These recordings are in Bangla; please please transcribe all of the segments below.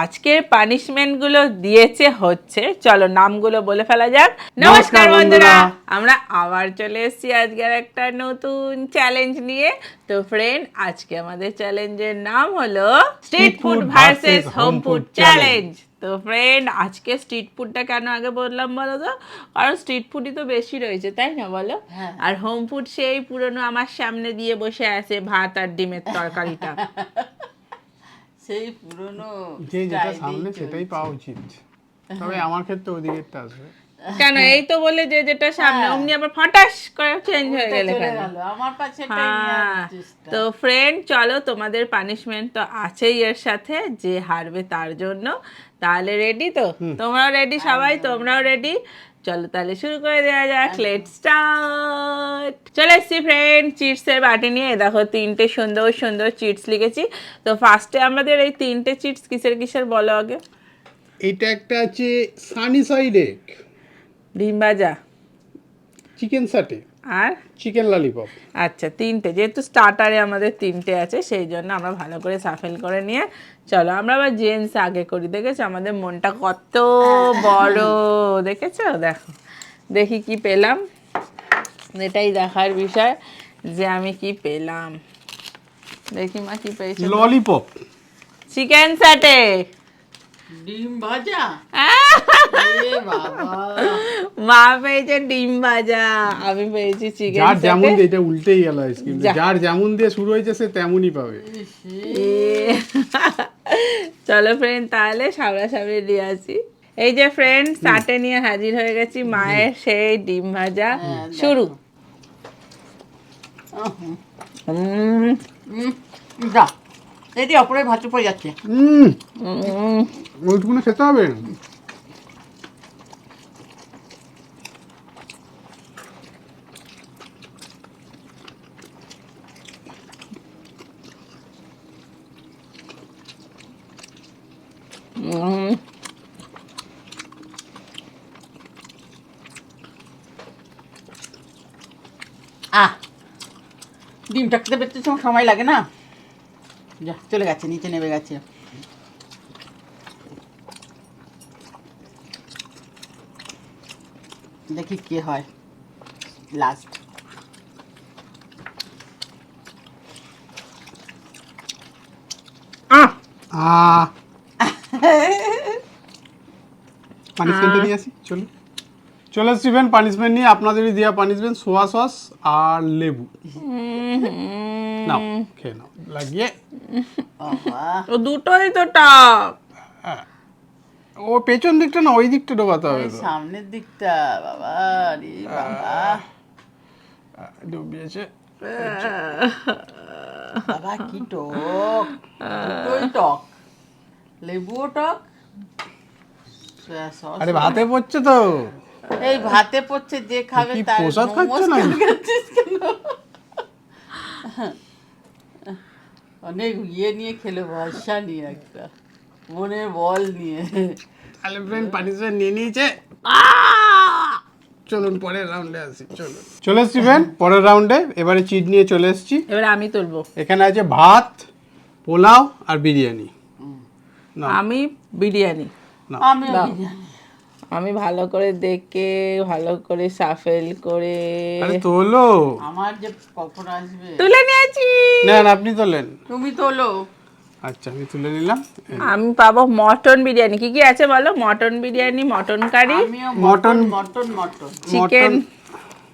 আজকের পানিশমেন্ট গুলো দিয়েছে হচ্ছে, চলো নামগুলো বলে ফেলা যাক। নমস্কার বন্ধুরা, আমরা আবার চলে এসেছি আজকের একটা নতুন চ্যালেঞ্জ নিয়ে। তো ফ্রেন্ড, আজকে আমাদের চ্যালেঞ্জের নাম হলো street food versus home food challenge. তো ফ্রেন্ড, আজকে স্ট্রিট ফুডটা কেন আগে বললাম বলো তো? কারণ স্ট্রিট ফুডই তো বেশি রয়েছে, তাই না বলো? আর হোম ফুড সেই পুরনো আমার সামনে দিয়ে বসে আছে ভাত আর ডিমের তরকারিটা। সেই পুরনো যে যেটা সামনে সেটাই পাওয়া উচিত, তবে আমার ক্ষেত্রে ওদিকেরটা আসবে কেন? এই তো বলে যে যেটা সামনে অমনি আবার ফটাস করে চেঞ্জ হয়ে গেলে কেন? আমার কাছে তো ফ্রেন্ড, চলো তোমাদের পানিশমেন্ট তো আছেই এর সাথে, যে হারবে তার জন্য। তাহলে রেডি তো? তোমরাও রেডি? সবাই তোমরাও রেডি? চলো তাহলে শুরু করে দেওয়া যাক। Let's start. চলে এসছি ফ্রেন্ড চিটসের বাটি নিয়ে। দেখো তিনটে সুন্দর সুন্দর চিটস লিখেছি। তো ফার্স্টে আমাদের এই তিনটে চিটস কিসের কিসের বলো আগে। এটা একটা আছে সানি সাইড এগ, ডিম ভাজা, চিকেন সাটে আর চিকেন ললিপপ। আচ্ছা, তিনটে, যেহেতু স্টার্টারে আমাদের তিনটে আছে সেই জন্য আমরা ভালো করে সাফেল করে নিয়ে চলো আমরা আবার জেন্টস আগে করি। দেখেছো আমাদের মনটা কত বড়, দেখেছো? দেখো দেখি কি পেলাম, এটাই দেখার বিষয় যে আমি কি পেলাম। দেখি মা কি পেয়েছে। ললিপপ, চিকেন স্যাটে, ডিম ভাজা। মা পেয়েছে ডিম ভাজা, আমি পেয়েছি চিকেন যার যেমন স্যাটে। দিয়ে, এটা উল্টেই গেল আইসক্রিম, যার যেমন দিয়ে শুরু হয়েছে সে তেমনই পাবে। চলো ফ্রেন্ড, তাহলে সামনাসামনি দিয়ে আসি। এই যে ফ্রেন্ড, সাটে নিয়ে হাজির হয়ে গেছি মায়ের সেই ডিম ভাজা। শুরু। যা এটি অপরের ভাত পড়ে যাচ্ছে। ওইটুকুনে খেতে হবে। ডিমটা খেতে বেরতে সময় লাগে না? যা চলে গেছে, নিচে নেমে গেছে। দেখি কে হয় লাস্ট। পানিশমেন্টে নিয়ে আসি, চলো চলে আসবেন পানিশমেন্ট নিয়ে। আপনাদেরই দেওয়া পানিশমেন্ট, সোয়া সস আর লেবু। নাও খেয়ে নাও লাগিয়ে। ও দুটোই তো টক। ও পেছন দিকটা না, ওই দিকটা ঢোকাতে হবে তো। সামনের দিকটা বাবা রে বাবা, ডুবিয়েছে। বাবা কি টক, দুটোই টক, লেবুও টক। আরে ভাতে পড়ছে তো। এই ভাতে পড়ছে, যে খাবে কি তার প্রসাদ খাচ্ছ না? অনেক ইয়ে নিয়ে খেলে, ভরসা নিয়ে, একটা মনের বল নিয়ে। তাহলে ফ্রেন্ড পানিশমেন্ট নিয়ে নিয়েছে। চলুন পরের রাউন্ডে আসি। চলে এসছি ফ্রেন্ড পরের রাউন্ডে। এবারে চিট নিয়ে চলে এসছি। এবারে আমি তুলবো। এখানে আছে ভাত, পোলাও আর বিরিয়ানি। আমি বিরিয়ানি। আমিও বিরিয়ানি। আমি ভালো করে দেখে, ভালো করে সাফেল করে। আরে তোলো। আমার যে কখন আসবে। তুলে নিয়েছি। নেন আপনি তোলেন। তুমি তোলো। আচ্ছা আমি তুলে নিলাম। আমি পাবো মটন বিরিয়ানি। কি কি আছে বলো? মটন বিরিয়ানি, মটন কারি, আমিও mutton mutton mutton chicken,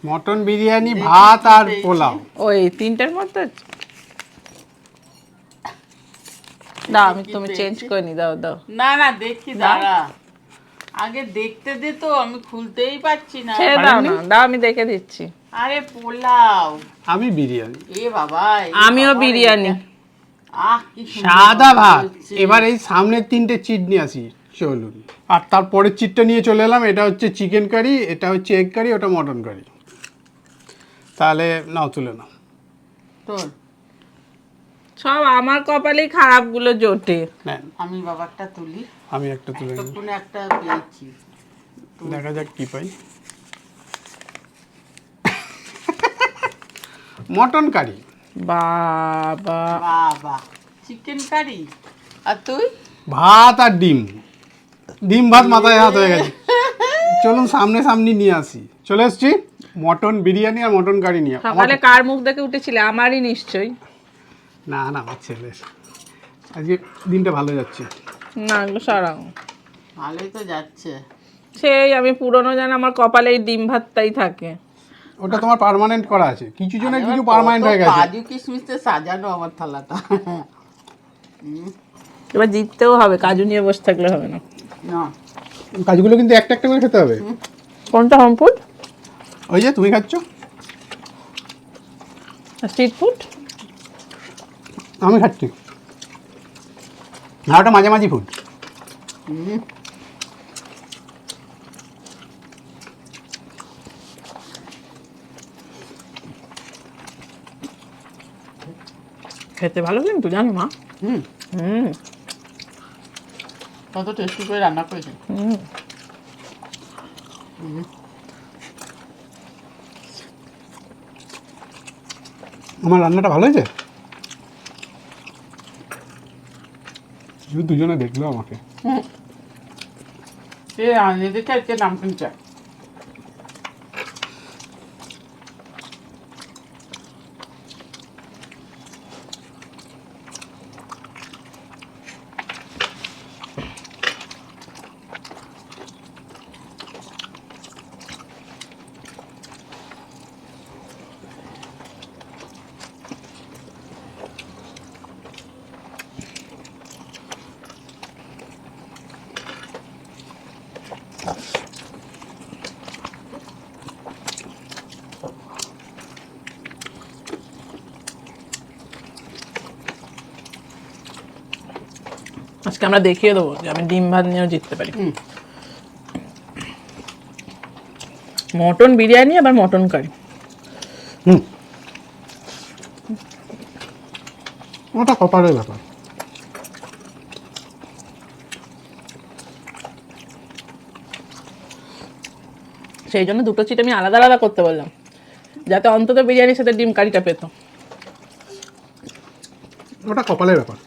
mutton biryani, ভাত আর পোলাও। ওই তিনটার মধ্যে দাও, আমি তুমি চেঞ্জ করে নি। দাও দাও। না না দেখি, দাঁড়া আগে দেখতে দে তো, আমি খুলতেই পারছি না। ছেড়ে দাও না, দাও আমি দেখে দিচ্ছি। আরে পোলাও। আমি বিরিয়ানি। এ বাবা, আমিও বিরিয়ানি। কি সুন্দর সাদা ভাত। হচ্ছে। এবার এই সামনের তিনটে চিট নিয়ে আসি, চলুন। আর তারপরের চিটটা নিয়ে চলে এলাম। এটা হচ্ছে চিকেন কারি, এটা হচ্ছে এগ কারি, ওটা মটন কারি। তাহলে নাও তুলে নাও। তোর সব আমার কপালেই খারাপ গুলো জোটে। নেন আমি বাবারটা তুলি। আমি একটা তুলে নিই, তখন একটা পেয়েছি, দেখা যাক কি পাই। Mutton curry. বাবা, বাবা চিকেন কারি। আর তুই? ভাত আর ডিম, ডিম ভাত মাথায় হাত হয়ে গেছে। চলুন সামনে সামনে নিয়ে আসি। চলে এসছি মটন বিরিয়ানি আর মটন কারি নিয়ে। সকালে কার মুখ দেখে উঠেছিলে? আমারই নিশ্চয়ই। না না, আমার ছেলের। আজকে দিনটা ভালো যাচ্ছে। না এগুলো সারাও। ভালোই তো যাচ্ছে। সেই আমি পুরনো জান, আমার কপালে এই ডিম ভাতটাই থাকে। ওটা তোমার পার্মানেন্ট করা আছে, কিছু জনের কিছু এবার পার্মানেন্ট কত হয়ে গেছে। কাজু কিশমিশে সাজানো আমার থালাটা। এবার জিততেও হবে, কাজু নিয়ে বসে থাকলে হবে না। না কাজগুলো কিন্তু একটা একটা করে খেতে হবে। কোনটা হোম ফুড? ওই যে তুমি খাচ্ছ, স্ট্রিট ফুড? আমি খাচ্ছি। আর ওটা মাঝামাঝি ফুড। খেতে ভালো কিন্তু জানো মা। হুম হুম কত টেস্টি করে রান্না করেছে। হুম। আমার রান্নাটা ভালো হয়েছে? শুধু দুজনে দেখলো আমাকে। সে নিজেকে আজকে নাম শুনছে। আজকে আমরা দেখিয়ে দেবো যে আমি ডিম ভাত নিয়েও জিততে পারি। মটন বিরিয়ানি আবার মটন কারি। হুম, ওটা কপালের ব্যাপার। সেই জন্য দুটো চিট আমি আলাদা আলাদা করতে বললাম, যাতে অন্তত বিরিয়ানির সাথে ডিম কারিটা পেত। ওটা কপালের ব্যাপার।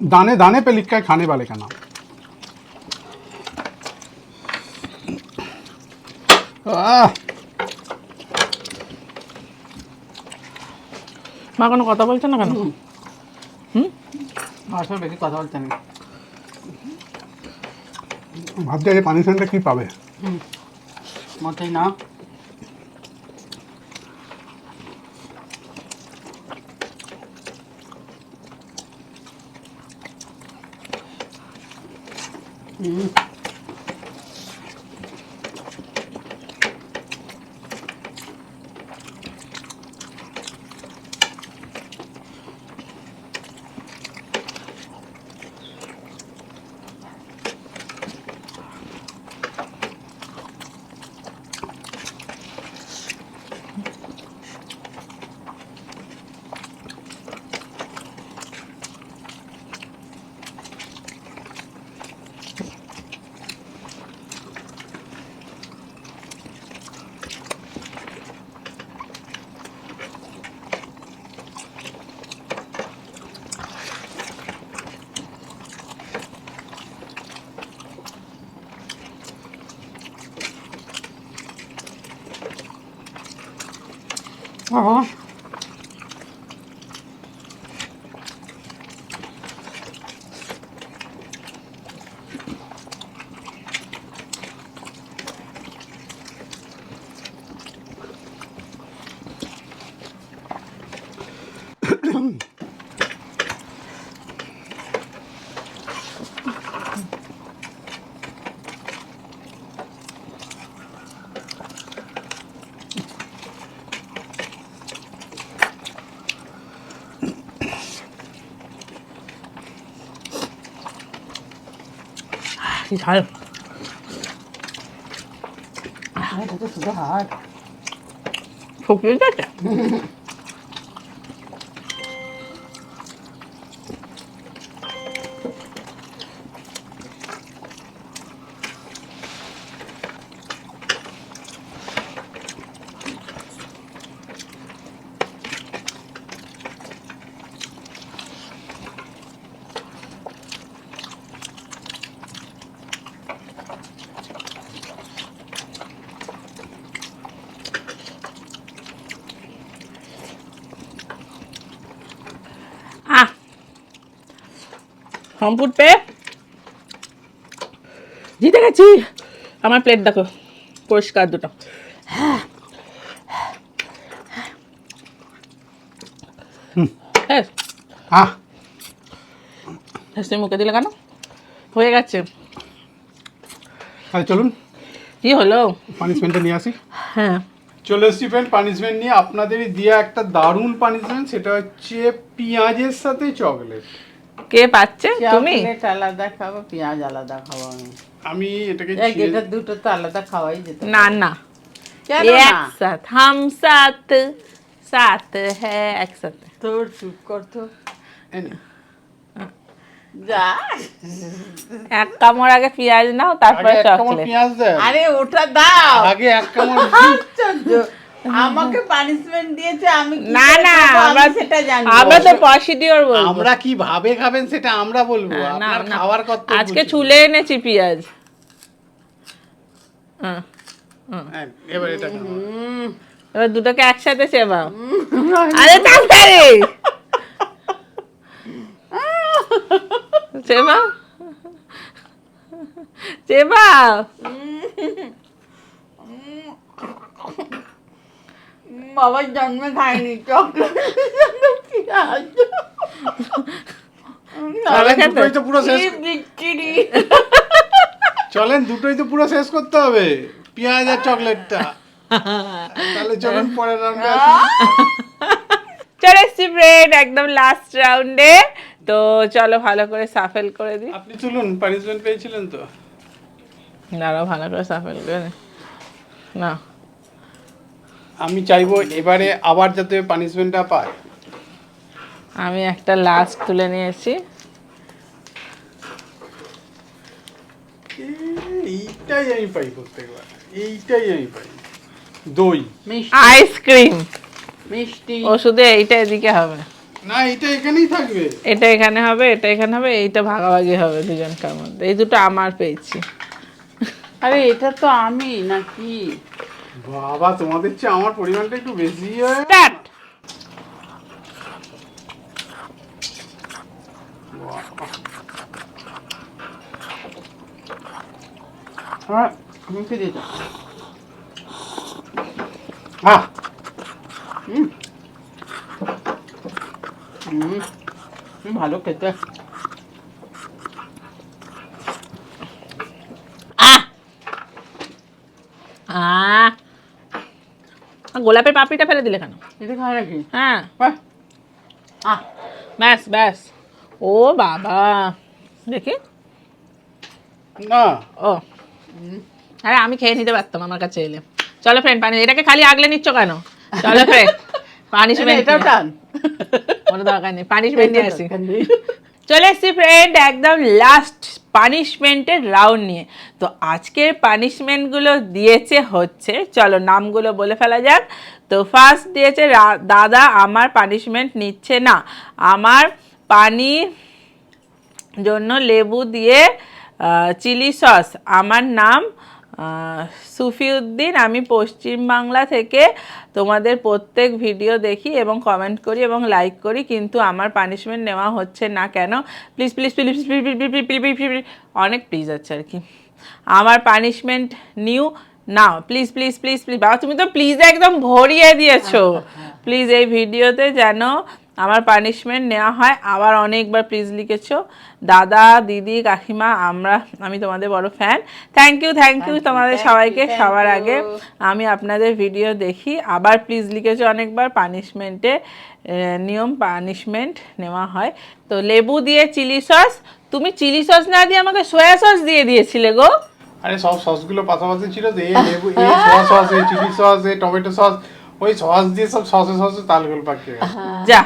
দানে দানে पे लिखा है खाने वाले का नाम। মা কোনো কথা বলছে না কেন? আসলে বেশি কথা বলতে নেই। ভাবছি যে পানিশমেন্টটা কি পাবে। মোটেই না। কি ঝাল! এটা তো শুধু হাট। শুকিয়ে যাচ্ছে। সম্পুট পেয়ে জিতে গেছি। আমার প্লেট দেখো পরিষ্কার দুটো। হ্যাঁ আহ হাসি মুখে দিলে কেন? হয়ে গেছে। তাহলে চলুন কি হলো? পানিশমেন্টটা নিয়ে আসি। হ্যাঁ চলে এসছি ফ্রেন্ড পানিশমেন্ট নিয়ে। আপনাদেরই দেওয়া একটা দারুণ পানিশমেন্ট, সেটা হচ্ছে পেঁয়াজের সাথে চকলেট। কে পাচ্ছে? তুমি? চকলেট আলাদা খাবো, পেঁয়াজ আলাদা খাবো আমি। আমি এটাকে এটা দুটো তো আলাদা খাওয়াই যেত। না না কেন एक না? साथ हम साथ साथ है एक साथ। তোর চুপ করতো এই নে। যা। এক কামড় আগে পেঁয়াজ নাও, তারপরে আগে এক কামড় চকলেট। পেঁয়াজ দেন। আরে ওটা দাও। আগে এক কামড় আশ্চর্য। আমাকে পানিশমেন্ট দিয়েছে, আমি কি না করে না খাবো আমি আমরা সেটা জানি। আমরা তো পজিটিভ বলবো। আমরা কি ভাবে খাবেন সেটা আমরা বলবো, না, আপনার না। খাওয়ার কর্তব্য। আজকে ছুলে এনেছি পেঁয়াজ। হ্যাঁ, হ্যাঁ, এবার এটা খাও। এবার দুটোকে একসাথে চেবাও। আরে তাড়াতাড়ি চেবাও চেবাও। বাবার জন্মে খাইনি চকলেট পেঁয়াজ। চলেন দুটোই তো পুরো শেষ, কি বিচ্ছিরি। চলেন দুটোই তো পুরো শেষ করতে হবে, পেঁয়াজ আর চকলেটটা। তাহলে চলুন পরের রাউন্ডে আসি। চলে এসছি ফ্রেন্ড একদম লাস্ট রাউন্ডে। তো চলো ভালো করে সাফেল করে দিই। আপনি চলুন, পানিশমেন্ট পেয়েছিলেন তো। দাঁড়াও ভালো করে সাফেল করে দিই। না আমি চাইবো এবারে আবার যাতে পানিশমেন্টটা পায়। আমি একটা লাস্ট তুলে নিয়েছি। এইটাই আমি পাই প্রত্যেকবার, এইটাই আমি পাই। দই মিষ্টি আইসক্রিম। মিষ্টি। ও শুধু এইটা এদিকে হবে, না, এটা এখানেই থাকবে। এটা এখানে হবে, এটা এখানে হবে, এইটা ভাগাভাগি হবে দুজনকার মধ্যে। এই দুটো আমার পেয়েছি। আরে এটা তো আমি নাকি? বাবা, তোমাদের চেয়ে আমার পরিমাণটা একটু বেশি হয়। স্টার্ট। হ্যাঁ মুখে দিয়ে দাও। আহ হুম ভালো খেতে। আহ আহ গোলাপের পাপড়িটা ফেলে দিলে কেন? এটা খায় নাকি? হ্যাঁ বাহ। আহ ব্যাস ব্যাস। ও বাবা দেখি। না, ও আরে আমি খেয়ে নিতে পারতাম আমার কাছে এলে। চলো ফ্রেন্ড পানি, এটাকে খালি আগলে নিচ্ছ কেন? চলো ফ্রেন্ড পানিশমেন্ট। এটাও টান। কোনো দরকার নেই, পানিশমেন্ট নিয়ে আসি। চলে এসছি ফ্রেন্ড একদম লাস্ট পানিশমেন্টের রাউন্ড নিয়ে। তো আজকের পানিশমেন্টগুলো দিয়েছে হচ্ছে, চলো নামগুলো বলে ফেলা যাক। তো ফার্স্ট দিয়েছে দাদা আমার পানিশমেন্ট নিচ্ছে না, আমার পানির জন্য লেবু দিয়ে চিলি সস। আমার নাম সুফিউদ্দিন, আমি পশ্চিমবাংলা থেকে তোমাদের প্রত্যেক ভিডিও দেখি এবং কমেন্ট করি এবং লাইক করি, কিন্তু আমার পানিশমেন্ট নেওয়া হচ্ছে না কেন? Please please please please please please, অনেক প্লিজ আছে আর কি। আমার punishment new now please please please please. বাবা তুমি তো প্লিজ একদম ভরিয়ে দিয়েছো। প্লিজ এই ভিডিওতে যেন আমার পানিশমেন্ট নেওয়া হয়। আবার অনেকবার প্লিজ লিখেছো। দাদা দিদি কাকিমা আমি তোমাদের বড় ফ্যান। থ্যাংক ইউ তোমাদের সবাইকে। সবার আগে আমি আপনাদের ভিডিও দেখি। আবার প্লিজ লিখেছো অনেকবার। পানিশমেন্টে নিয়ম পানিশমেন্ট নেওয়া হয়। তো লেবু দিয়ে চিলি সস, তুমি চিলি সস না দিয়ে আমাকে সয়া সস দিয়ে দিয়েছিলে গো। আরে সব সসগুলো পাশাপাশি ছিল তো, এই লেবু, এই সোয়া সস, এই চিলি সস, এই টমেটো সস, ওই সস দিয়ে সব সসে তালগোল পাকিয়ে গেছে। যা।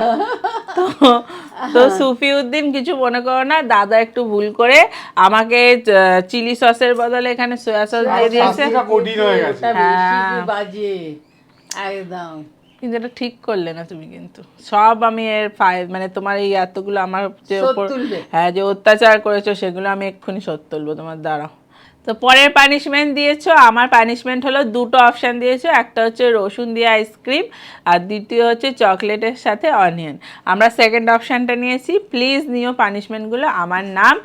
তো সুফিউদ্দিন কিছু মনে করো না, দাদা একটু ভুল করে আমাকে চিলি সসের বদলে এখানে সয়া সস দিয়ে দিয়েছে। সসটা কঠিন হয়ে গেছে। ওটা বেশি বাজে একদম। কিন্তু এটা ঠিক করলে না তুমি, কিন্তু সব আমি এর মানে তোমার এই এতগুলো আমার যে শোধ ওপর তুলবে। হ্যাঁ যে অত্যাচার করেছো সেগুলো আমি এক্ষুনি শোধ তুলবো তোমার দ্বারা। তো পরের পানিশমেন্ট দিয়েছো, আমার পানিশমেন্ট হলো দুটো অপশান দিয়েছো, একটা হচ্ছে রসুন দিয়ে আইসক্রিম আর দ্বিতীয় হচ্ছে চকলেটের সাথে অনিয়ন। আমরা সেকেন্ড অপশানটা নিয়েছি, প্লিজ নিও পানিশমেন্টগুলো। আমার নাম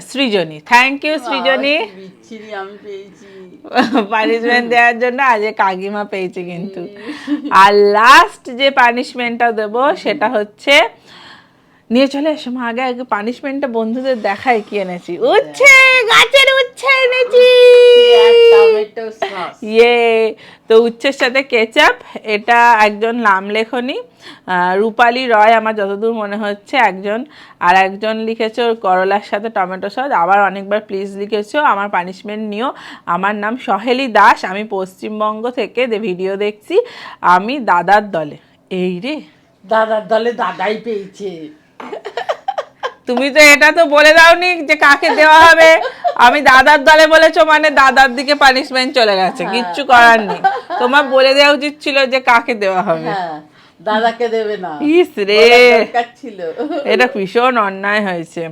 সৃজনী। থ্যাংক ইউ সৃজনী বাবা, কি বিচ্ছিরি আমি পেয়েছি। পানিশমেন্ট দেওয়ার জন্য। আজ কাকিমা পেয়েছে কিন্তু। আর লাস্ট যে পানিশমেন্টটা দেবো সেটা হচ্ছে, নিয়ে চলে এসো মা, আগে আগে পানিশমেন্টটা বন্ধুদের দেখাই কি এনেছি। উচ্ছে, গাছের উচ্ছে এনেছি। Tomato sauce. ইয়ে, তো উচ্ছের সাথে কেচাপ, এটা একজন নাম লেখনি, রূপালী রয় আমার যতদূর মনে হচ্ছে একজন, আর একজন লিখেছে ওর করলার সাথে টমেটো সস, আবার অনেকবার প্লিজ লিখেছো। আমার পানিশমেন্ট নিও। আমার নাম সহেলি দাস, আমি পশ্চিমবঙ্গ থেকে ভিডিও দেখছি, আমি দাদার দলে। এই রে, দাদার দলে দাদাই পেয়েছে। তুমি তো এটা তো বলে দাওনি যে কাকে দেওয়া হবে। আমি দাদার দলে বলেছো মানে দাদার দিকে পানিশমেন্ট চলে গেছে, কিচ্ছু করার নেই। তোমার বলে দেওয়া উচিত ছিল যে কাকে দেওয়া হবে। হ্যাঁ, দাদাকে দেবে না, ইস রে, বলার দরকার ছিল। এটা ভীষণ অন্যায় হয়েছে।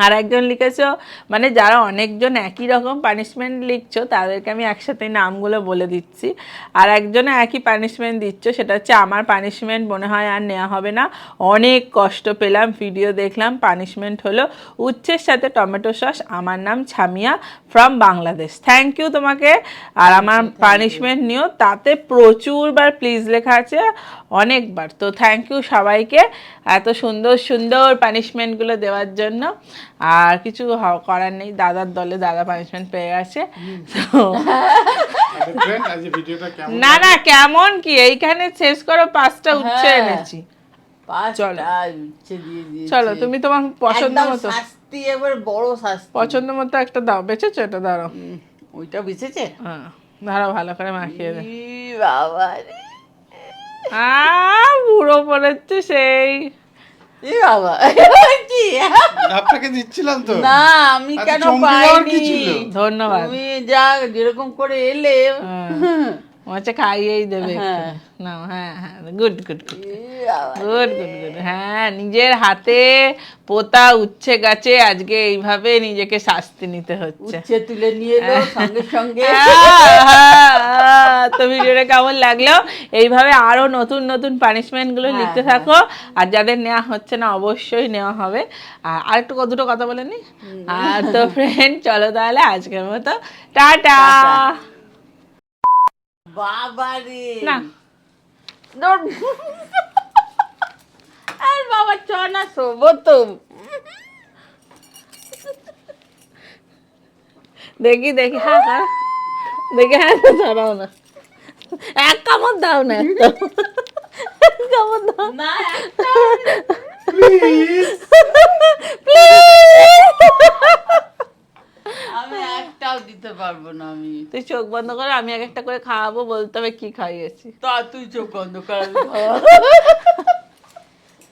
আর একজন লিখেছো, মানে যারা অনেকজন একই রকম পানিশমেন্ট লিখছো তাদেরকে আমি একসাথে নামগুলো বলে দিচ্ছি। আর একজনে একই পানিশমেন্ট দিচ্ছ, সেটা হচ্ছে আমার পানিশমেন্ট মনে হয় আর নেওয়া হবে না, অনেক কষ্ট পেলাম, ভিডিও দেখলাম, পানিশমেন্ট হলো উচ্ছের সাথে টমেটো সস। আমার নাম Samia from Bangladesh. Thank you তোমাকে। আর আমার পানিশমেন্ট নিও, তাতে প্রচুরবার প্লিজ লেখা আছে, অনেকবার। তো থ্যাংক ইউ সবাইকে এত সুন্দর সুন্দর পানিশমেন্টগুলো দেওয়ার জন্য। আর কিছু করার নেই, দাদার দলে দাদা পানিশমেন্ট পেয়ে গেছে। তো না না, কেমন কি, এইখানে শেষ করো, 5টা উচ্ছে হ্যাঁ। এনেছি। চলো। পাঁচটা উচ্ছে দিয়ে দিয়েছে। চলো, তুমি তোমার পছন্দ একদম মতো, শাস্তি, এবার বড় শাস্তি। পছন্দ মতো একটা দাও, বেঁচেছো এটা, দাঁড়াও। ওইটা বেঁচেছে। হ্যাঁ, দাঁড়াও, ভালো করে মাখিয়ে দে। ই বাবা রে। পুরো পড়েছে সেই। ই বাবা কি? আপনাকে দিচ্ছিলাম তো। না, আমি আচ্ছা, কেন চমকে যাওয়ার কি পাইনি? ছিল? ধন্যবাদ। তুমি যা যেরকম করে এলে। মনে হচ্ছে খাইয়েই দেবে। হ্যাঁ। না, হ্যাঁ হ্যাঁ, গুড গুড গুড ই বাবা। Good good good. হ্যাঁ, নিজের হাতে পোতা উচ্ছে গাছে আজকে এইভাবে নিজেকে শাস্তি নিতে হচ্ছে। উচ্ছে তুলে নিয়ে এলো সঙ্গে সঙ্গে। তো ভিডিওটা কেমন লাগলো, এইভাবে আরো নতুন নতুন পানিশমেন্ট গুলো লিখতে থাকো। আর যাদের নেওয়া হচ্ছে না অবশ্যই নেওয়া হবে। আর একটু দুটো কথা বলে নি। আর তো ফ্রেন্ড, চলো তাহলে আজকের মতো টাটা। বাবা রে না, আর বাবা চ না, শোবো তো। দেখি দেখি, হ্যাঁ হ্যাঁ, দেখি, হ্যাঁ তো দাঁড়াও না, এক কামড় দাও না, এক কামড় দাও না, একটা প্লিজ। আমি একটাও দিতে পারবো না। আমি তুই চোখ বন্ধ করে, আমি এক একটা করে খাওয়াবো, বলতে হবে কি খাইয়েছি। তা তুই চোখ বন্ধ কর।